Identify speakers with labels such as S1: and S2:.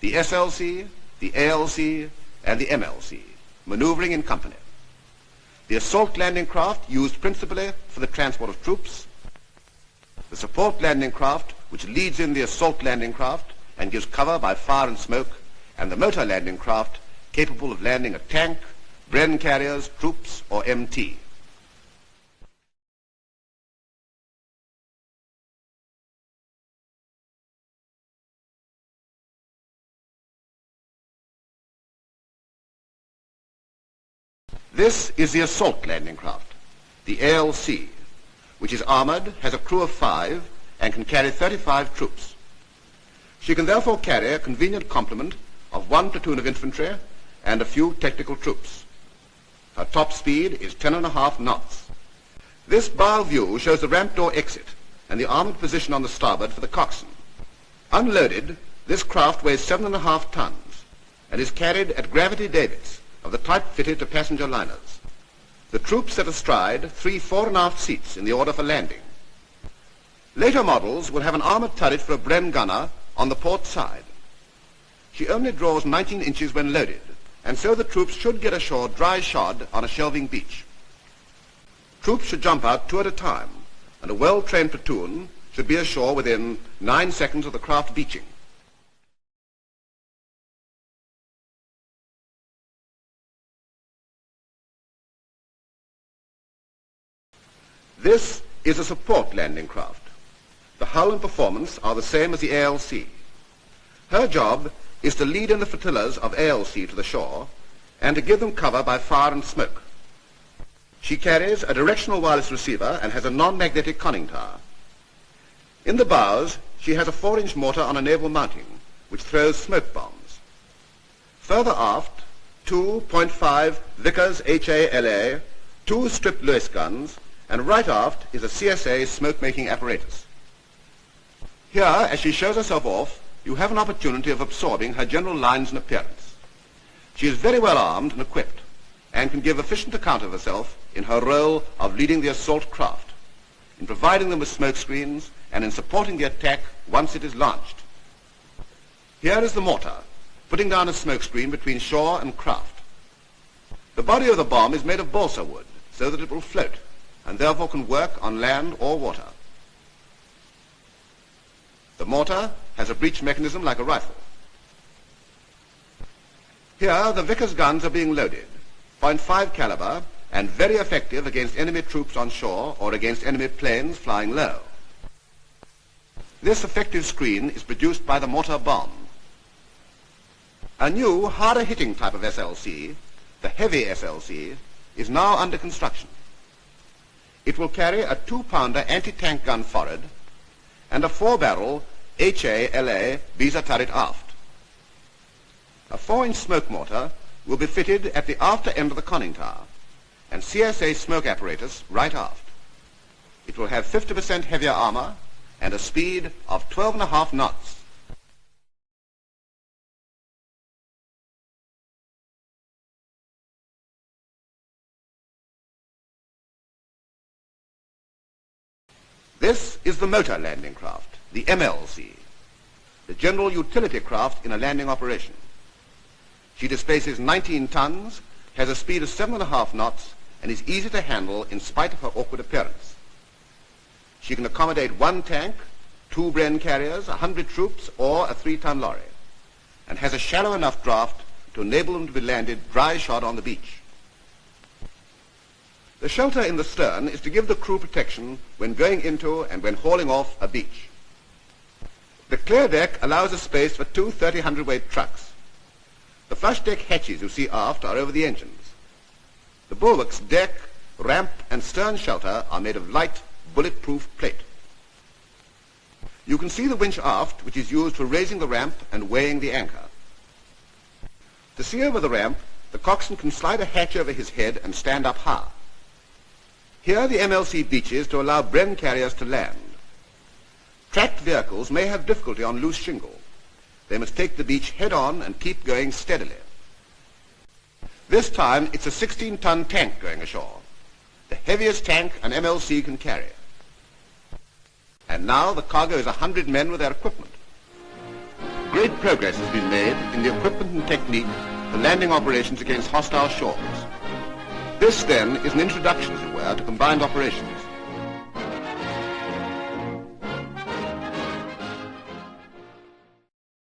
S1: the SLC, the ALC, and the MLC, maneuvering in company. The assault landing craft used principally for the transport of troops, the support landing craft which leads in the assault landing craft and gives cover by fire and smoke, and the motor landing craft capable of landing a tank, Bren carriers, troops, or MT. This is the assault landing craft, the ALC, which is armored, has a crew of 5, and can carry 35 troops. She can therefore carry a convenient complement of 1 platoon of infantry and a few technical troops. Her top speed is 10.5 knots. This bow view shows the ramp door exit and the armored position on the starboard for the coxswain. Unloaded, this craft weighs 7.5 tons and is carried at gravity davits of the type fitted to passenger liners. The troops set astride 3 fore and aft seats in the order for landing. Later models will have an armored turret for a Bren gunner on the port side. She only draws 19 inches when loaded, and so the troops should get ashore dry shod on a shelving beach. Troops should jump out 2 at a time, and a well-trained platoon should be ashore within 9 seconds of the craft beaching. This is a support landing craft. The hull and performance are the same as the ALC. Her job is to lead in the flotillas of ALC to the shore and to give them cover by fire and smoke. She carries a directional wireless receiver and has a non-magnetic conning tower. In the bows, she has a 4-inch mortar on a naval mounting, which throws smoke bombs. Further aft, 2 .5 Vickers HALA, 2 stripped Lewis guns, and right aft is a CSA smoke-making apparatus. Here, as she shows herself off, you have an opportunity of absorbing her general lines and appearance. She is very well armed and equipped, and can give efficient account of herself in her role of leading the assault craft, in providing them with smoke screens, and in supporting the attack once it is launched. Here is the mortar, putting down a smoke screen between shore and craft. The body of the bomb is made of balsa wood, so that it will float, and therefore can work on land or water. The mortar has a breech mechanism like a rifle. Here the Vickers guns are being loaded, .5 caliber, and very effective against enemy troops on shore or against enemy planes flying low. This effective screen is produced by the mortar bomb. A new, harder hitting type of SLC, the heavy SLC, is now under construction. It will carry a 2-pounder anti-tank gun forward and a 4-barrel HALA Visa turret aft. A 4-inch smoke mortar will be fitted at the after end of the conning tower and CSA smoke apparatus right aft. It will have 50% heavier armor and a speed of 12.5 knots. This is the motor landing craft, the MLC, the general utility craft in a landing operation. She displaces 19 tons, has a speed of 7.5 knots, and is easy to handle in spite of her awkward appearance. She can accommodate 1 tank, 2 Bren carriers, 100 troops, or a 3-ton lorry, and has a shallow enough draft to enable them to be landed dry shod on the beach. The shelter in the stern is to give the crew protection when going into and when hauling off a beach. The clear deck allows a space for 2 30-hundredweight trucks. The flush deck hatches you see aft are over the engines. The bulwarks, deck, ramp, and stern shelter are made of light, bulletproof plate. You can see the winch aft, which is used for raising the ramp and weighing the anchor. To see over the ramp, the coxswain can slide a hatch over his head and stand up high. Here the MLC beaches to allow Bren carriers to land. Tracked vehicles may have difficulty on loose shingle. They must take the beach head-on and keep going steadily. This time it's a 16-ton tank going ashore, the heaviest tank an MLC can carry. And now the cargo is 100 men with their equipment. Great progress has been made in the equipment and technique for landing operations against hostile shores. This, then, is an introduction, as it were, to combined operations.